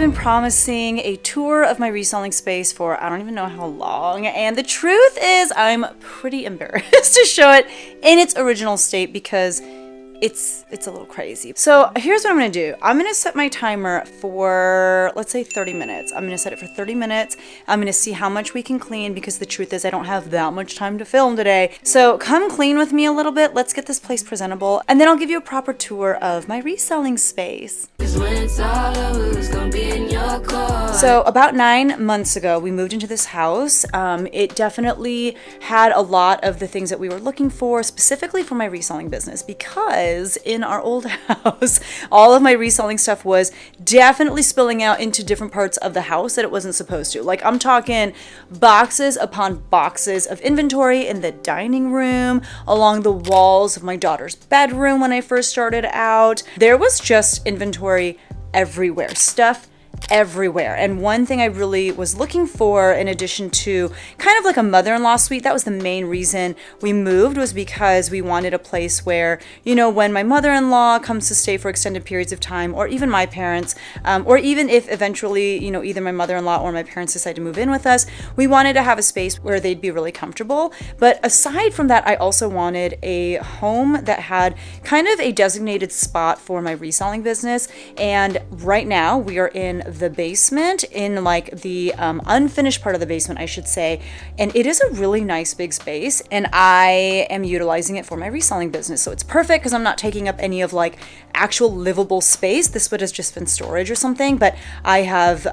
been promising a tour of my reselling space for I don't even know how long, and the truth is I'm pretty embarrassed to show it in its original state because it's a little crazy. So here's what I'm gonna do. I'm gonna set my timer for, let's say 30 minutes. I'm gonna set it for 30 minutes. I'm gonna see how much we can clean because the truth is I don't have that much time to film today. So come clean with me a little bit. Let's get this place presentable, and then I'll give you a proper tour of my reselling space. So about 9 months ago, we moved into this house. It definitely had a lot of the things that we were looking for, specifically for my reselling business, because in our old house, all of my reselling stuff was definitely spilling out into different parts of the house that it wasn't supposed to. Like, I'm talking boxes upon boxes of inventory in the dining room, along the walls of my daughter's bedroom when I first started out. There was just inventory everywhere, stuff everywhere. And one thing I really was looking for, in addition to kind of like a mother-in-law suite, that was the main reason we moved, was because we wanted a place where, you know, when my mother-in-law comes to stay for extended periods of time, or even my parents, or even if eventually, you know, either my mother-in-law or my parents decide to move in with us, we wanted to have a space where they'd be really comfortable. But aside from that, I also wanted a home that had kind of a designated spot for my reselling business. And right now we are in the basement, in like the unfinished part of the basement, I should say, and it is a really nice big space, and I am utilizing it for my reselling business. So it's perfect because I'm not taking up any of like actual livable space. This would have just been storage or something, but I have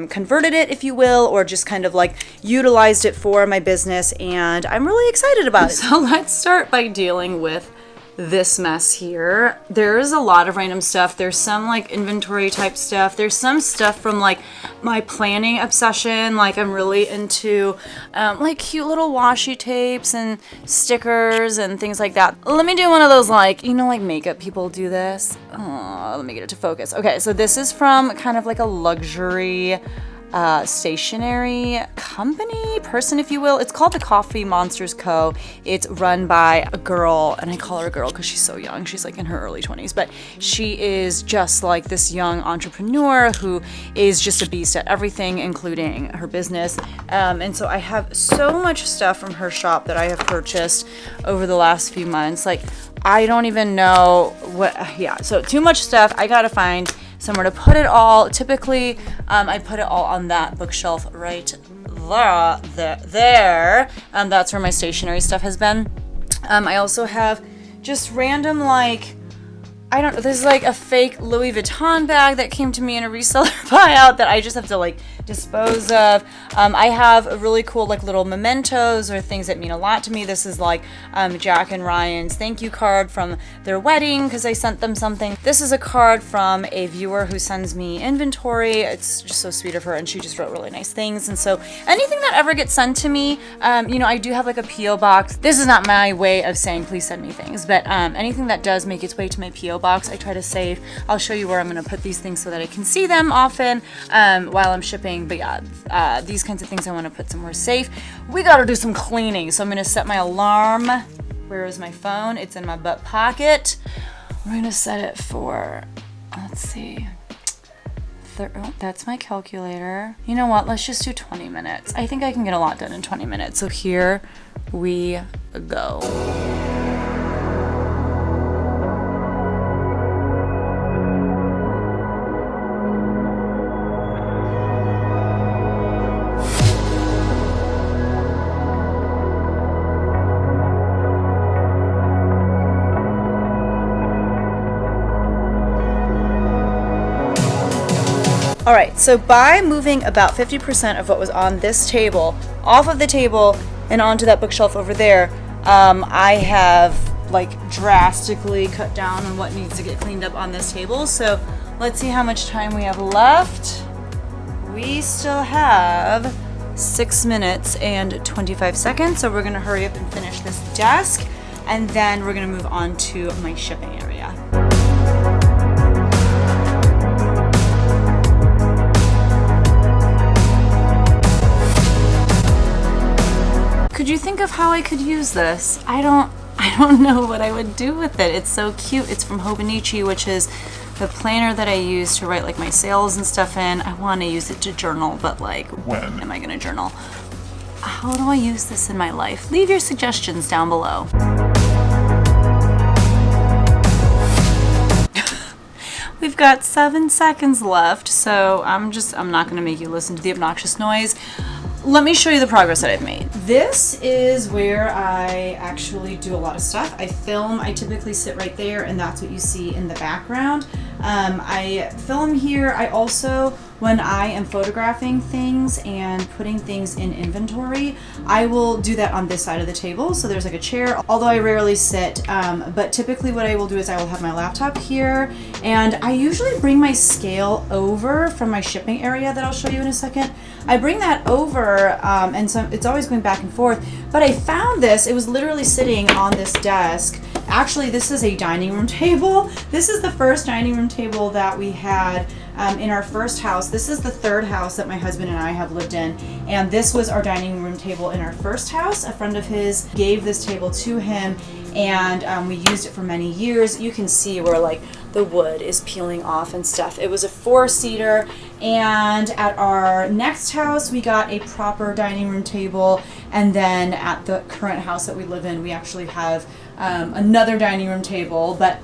converted it, if you will, or just kind of like utilized it for my business, and I'm really excited about it. So let's start by dealing with this mess here. There's a lot of random stuff. There's some like inventory type stuff. There's some stuff from like my planning obsession. Like, I'm really into like cute little washi tapes and stickers and things like that. Let me do one of those, like, you know, like makeup people do this. Oh, let me get it to focus. Okay, so this is from kind of like a luxury stationery company, person, if you will. It's called the Coffee Monsters Co. It's run by a girl, and I call her a girl because she's so young. She's like in her early 20s, but she is just like this young entrepreneur who is just a beast at everything, including her business. And so I have so much stuff from her shop that I have purchased over the last few months. Like, I don't even know what, yeah, so too much stuff. I gotta find somewhere to put it all. Typically, I put it all on that bookshelf right there. That's where my stationery stuff has been. I also have just random, like, I don't know, there's like a fake Louis Vuitton bag that came to me in a reseller buyout that I just have to like dispose of. I have a really cool like little mementos or things that mean a lot to me. This is like Jack and Ryan's thank you card from their wedding because I sent them something. This is a card from a viewer who sends me inventory. It's just so sweet of her, and she just wrote really nice things. And so anything that ever gets sent to me, you know, I do have like a P.O. box. This is not my way of saying please send me things, but anything that does make its way to my P.O. box, I try to save. I'll show you where I'm going to put these things so that I can see them often while I'm shipping. But yeah, these kinds of things I want to put somewhere safe. We got to do some cleaning. So I'm going to set my alarm. Where is my phone? It's in my butt pocket. We're going to set it for, let's see. Oh, that's my calculator. You know what? Let's just do 20 minutes. I think I can get a lot done in 20 minutes. So here we go. All right, so by moving about 50% of what was on this table off of the table and onto that bookshelf over there, I have like drastically cut down on what needs to get cleaned up on this table. So let's see how much time we have left. We still have 6 minutes and 25 seconds. So we're gonna hurry up and finish this desk, and then we're gonna move on to my shipping area. Could you think of how I could use this? I don't I don't know what I would do with it. It's so cute. It's from Hobonichi, which is the planner that I use to write like my sales and stuff in. I want to use it to journal, but like, when am I going to journal? How do I use this in my life? Leave your suggestions down below. We've got 7 seconds left, so I'm not going to make you listen to the obnoxious noise. Let me show you the progress that I've made. This is where I actually do a lot of stuff. I film, I typically sit right there, and that's what you see in the background. I film here. I also, when I am photographing things and putting things in inventory, I will do that on this side of the table. So there's like a chair, although I rarely sit, but typically what I will do is I will have my laptop here, and I usually bring my scale over from my shipping area that I'll show you in a second. I bring that over, and so it's always going back and forth, but I found this. It was literally sitting on this desk. Actually, this is a dining room table. This is the first dining room table that we had in our first house. This is the third house that my husband and I have lived in, and this was our dining room table in our first house. A friend of his gave this table to him, and we used it for many years. You can see where like the wood is peeling off and stuff. It was a 4-seater, and at our next house we got a proper dining room table, and then at the current house that we live in we actually have another dining room table, but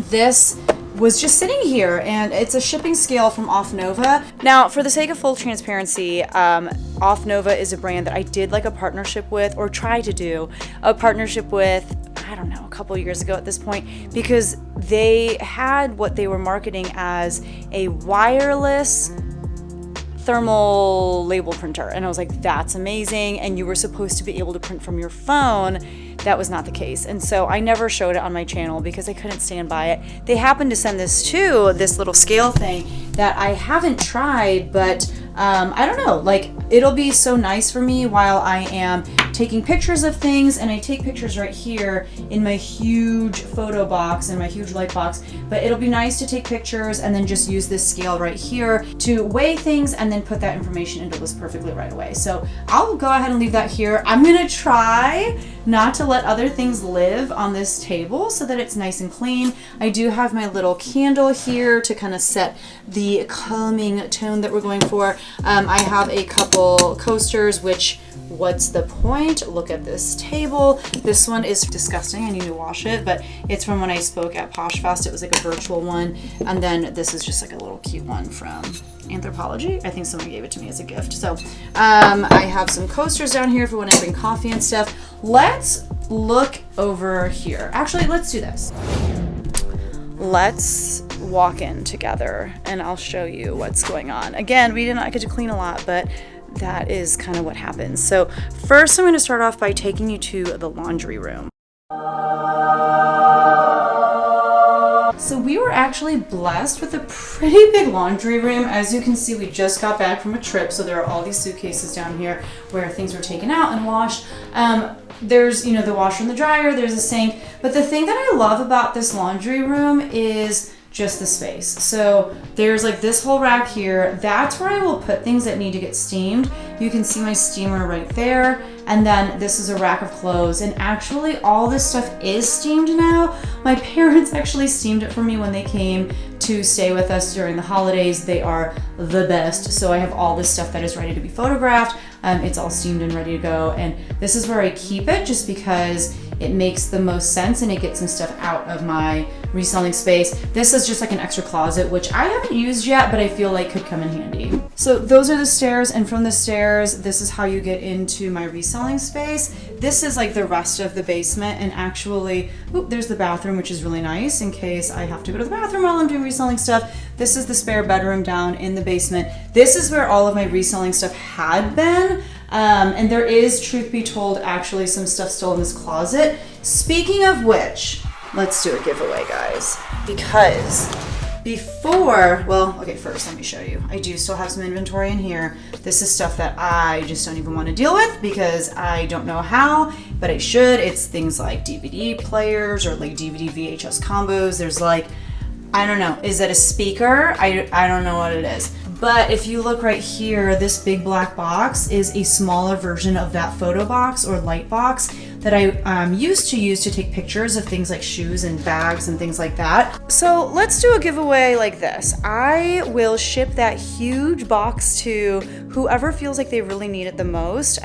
this was just sitting here, and it's a shipping scale from Off Nova. Now, for the sake of full transparency, Off Nova is a brand that I did like a partnership with, or try to do a partnership with, I don't know, a couple years ago at this point, because they had what they were marketing as a wireless thermal label printer, and I was like, that's amazing, and you were supposed to be able to print from your phone. That was not the case, and so I never showed it on my channel because I couldn't stand by it. They happened to send this little scale thing that I haven't tried, but I don't know, like, it'll be so nice for me while I am taking pictures of things, and I take pictures right here in my huge photo box and my huge light box, but it'll be nice to take pictures and then just use this scale right here to weigh things and then put that information into this perfectly right away. So I'll go ahead and leave that here. I'm gonna try not to let other things live on this table so that it's nice and clean. I do have my little candle here to kind of set the calming tone that we're going for. I have a couple coasters, which, what's the point? Look at this table. This one is disgusting. I need to wash it, but it's from when I spoke at PoshFest. It was like a virtual one. And then this is just like a little cute one from Anthropology. I think someone gave it to me as a gift. So I have some coasters down here for when I bring coffee and stuff. Let's look over here. Actually, let's do this. Let's walk in together and I'll show you what's going on. Again, we did not get to clean a lot, but that is kind of what happens. So first I'm going to start off by taking you to the laundry room. So we were actually blessed with a pretty big laundry room. As you can see, we just got back from a trip, so there are all these suitcases down here where things were taken out and washed. There's, you know, the washer and the dryer, there's a sink, but the thing that I love about this laundry room is just the space. So there's like this whole rack here. That's where I will put things that need to get steamed. You can see my steamer right there. And then this is a rack of clothes. And actually all this stuff is steamed now. My parents actually steamed it for me when they came to stay with us during the holidays. They are the best. So I have all this stuff that is ready to be photographed. It's all steamed and ready to go. And this is where I keep it just because it makes the most sense and it gets some stuff out of my reselling space. This is just like an extra closet, which I haven't used yet, but I feel like could come in handy. So those are the stairs, and from the stairs, this is how you get into my reselling space. This is like the rest of the basement, and actually, there's the bathroom, which is really nice in case I have to go to the bathroom while I'm doing reselling stuff. This is the spare bedroom down in the basement. This is where all of my reselling stuff had been. And there is, truth be told, actually some stuff still in this closet. Speaking of which, let's do a giveaway, guys. Because before, well, okay, first let me show you. I do still have some inventory in here. This is stuff that I just don't even want to deal with because I don't know how, but I should. It's things like DVD players or like DVD VHS combos. There's like, I don't know, is it a speaker? I don't know what it is. But if you look right here, this big black box is a smaller version of that photo box or light box that I used to use to take pictures of things like shoes and bags and things like that. So let's do a giveaway like this. I will ship that huge box to whoever feels like they really need it the most.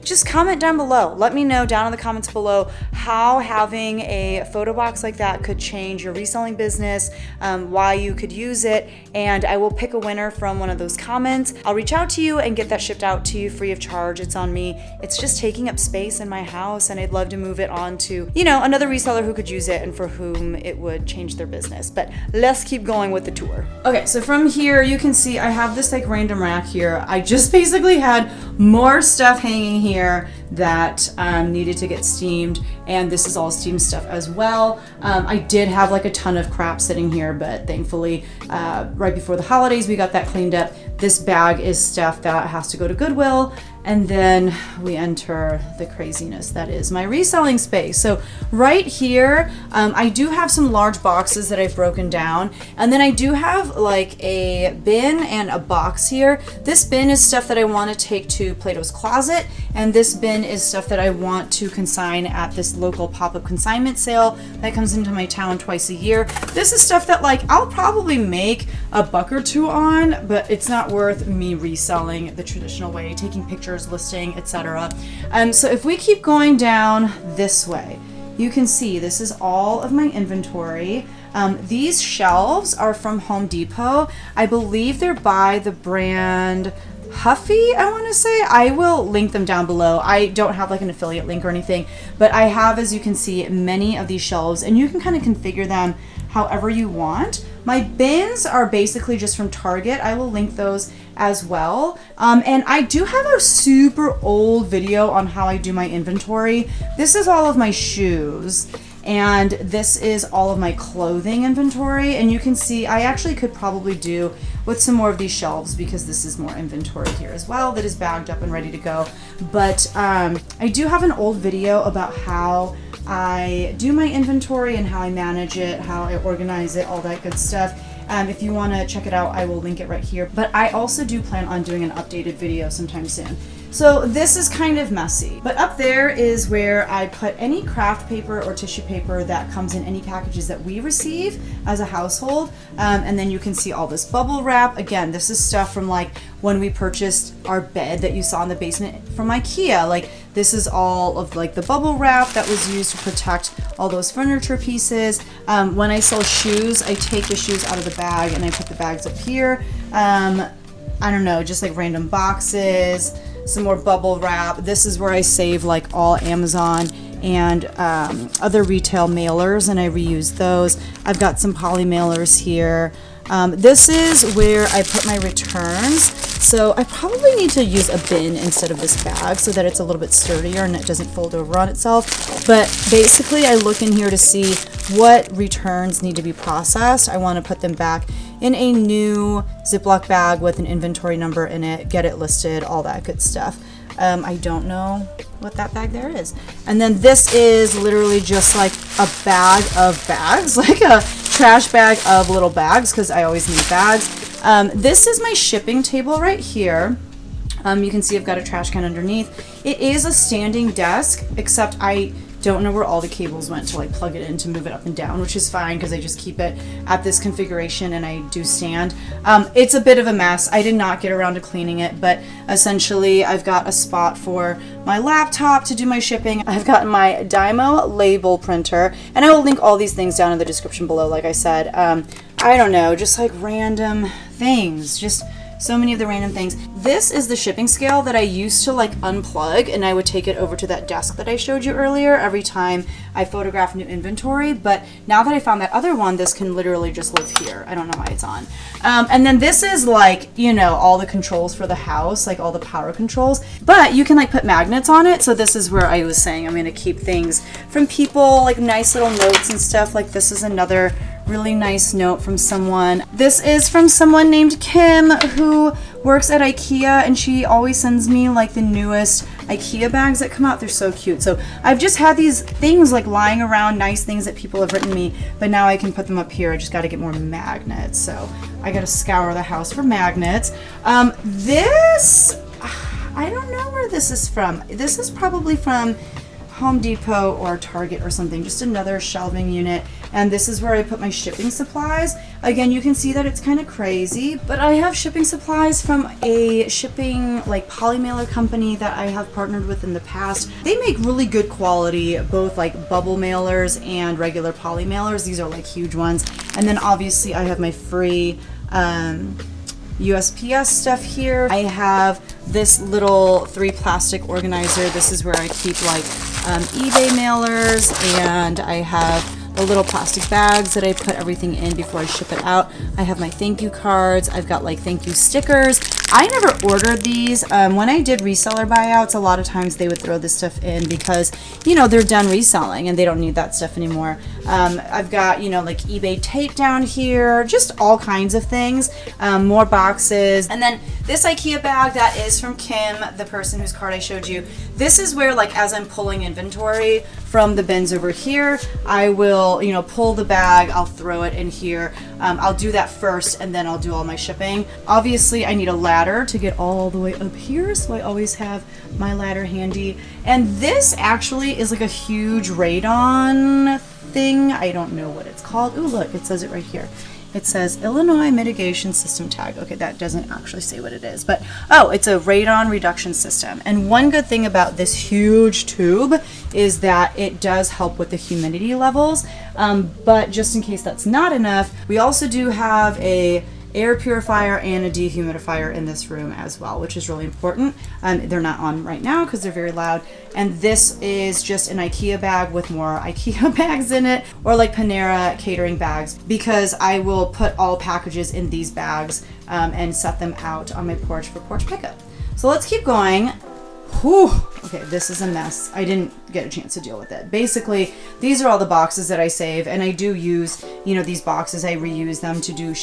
Just comment down below. Let me know down in the comments below how having a photo box like that could change your reselling business, why you could use it, and I will pick a winner from one of those comments. I'll reach out to you and get that shipped out to you free of charge. It's on me. It's just taking up space in my house, and I'd love to move it on to, you know, another reseller who could use it and for whom it would change their business. But let's keep going with the tour. Okay, so from here you can see I have this like random rack here. I just basically had more stuff hanging here that needed to get steamed, and this is all steamed stuff as well. I did have like a ton of crap sitting here, but thankfully right before the holidays we got that cleaned up. This bag is stuff that has to go to Goodwill, and then we enter the craziness that is my reselling space. So right here, I do have some large boxes that I've broken down, and then I do have like a bin and a box here. This bin is stuff that I want to take to Plato's Closet, and this bin is stuff that I want to consign at this local pop-up consignment sale that comes into my town twice a year. This is stuff that like I'll probably make a buck or two on, but it's not worth me reselling the traditional way, taking pictures, listing, etc. So if we keep going down this way, you can see this is all of my inventory. These shelves are from Home Depot. I believe they're by the brand Huffy, I want to say. I will link them down below. I don't have like an affiliate link or anything, but I have, as you can see, many of these shelves, and you can kind of configure them however you want. My bins are basically just from Target. I will link those as well. And I do have a super old video on how I do my inventory. This is all of my shoes, and this is all of my clothing inventory. And you can see I actually could probably do with some more of these shelves, because this is more inventory here as well that is bagged up and ready to go. But I do have an old video about how I do my inventory and how I manage it, how I organize it, all that good stuff. If you want to check it out, I will link it right here. But I also do plan on doing an updated video sometime soon. So this is kind of messy, but up there is where I put any craft paper or tissue paper that comes in any packages that we receive as a household. And then you can see all this bubble wrap. Again, this is stuff from like when we purchased our bed that you saw in the basement from IKEA. Like this is all of like the bubble wrap that was used to protect all those furniture pieces. When I sell shoes, I take the shoes out of the bag and I put the bags up here. I don't know, just like random boxes, some more bubble wrap. This is where I save like all Amazon and other retail mailers, and I reuse those. I've got some poly mailers here. This is where I put my returns. So I probably need to use a bin instead of this bag so that it's a little bit sturdier and it doesn't fold over on itself. But basically I look in here to see what returns need to be processed. I want to put them back in a new Ziploc bag with an inventory number in it, get it listed, all that good stuff. I don't know what that bag there is. And then this is literally just like a bag of bags, like a trash bag of little bags, because I always need bags. This is my shipping table right here. You can see I've got a trash can underneath. It is a standing desk, except I don't know where all the cables went to like plug it in to move it up and down, which is fine because I just keep it at this configuration and I do stand. It's a bit of a mess. I did not get around to cleaning it, but essentially I've got a spot for my laptop to do my shipping. I've got my Dymo label printer, and I will link all these things down in the description below. Like I said, I don't know, just like random things, just so many of the random things. This is the shipping scale that I used to like unplug, and I would take it over to that desk that I showed you earlier every time I photograph new inventory. But now that I found that other one, this can literally just live here. I don't know why it's on. And then this is like, you know, all the controls for the house, like all the power controls, but you can like put magnets on it. So this is where I was saying I'm going to keep things from people, like nice little notes and stuff. Like this is another really nice note from someone. This is from someone named Kim who works at IKEA, and she always sends me like the newest IKEA bags that come out. They're so cute. So I've just had these things like lying around, nice things that people have written me, but now I can put them up here. I just got to get more magnets. So I got to scour the house for magnets. This, I don't know where this is from. This is probably from Home Depot or Target or something, just another shelving unit. And this is where I put my shipping supplies. Again, you can see that it's kind of crazy, but I have shipping supplies from a shipping like poly mailer company that I have partnered with in the past. They make really good quality, both like bubble mailers and regular poly mailers. These are like huge ones. And then obviously I have my free USPS stuff here. I have this little 3 plastic organizer. This is where I keep like eBay mailers, and I have the little plastic bags that I put everything in before I ship it out. I have my thank you cards. I've got like thank you stickers. I never ordered these. When I did reseller buyouts, a lot of times they would throw this stuff in because, you know, they're done reselling and they don't need that stuff anymore. I've got, you know, like eBay tape down here, just all kinds of things, more boxes. And then this IKEA bag that is from Kim, the person whose card I showed you. This is where, like, as I'm pulling inventory from the bins over here, I will, you know, pull the bag, I'll throw it in here. I'll do that first and then I'll do all my shipping. Obviously I need a ladder to get all the way up here, so I always have my ladder handy. And this actually is like a huge radon thing. I don't know what it's called. Ooh, look, it says it right here. It says Illinois Mitigation System Tag. Okay, that doesn't actually say what it is, but oh, it's a radon reduction system. And one good thing about this huge tube is that it does help with the humidity levels. But just in case that's not enough, we also do have a air purifier and a dehumidifier in this room as well, which is really important. They're not on right now because they're very loud. And this is just an IKEA bag with more IKEA bags in it, or like Panera catering bags, because I will put all packages in these bags and set them out on my porch for porch pickup. So let's keep going. Whew. Okay, this is a mess. I didn't get a chance to deal with it. Basically, these are all the boxes that I save, and I do use, you know, these boxes, I reuse them to do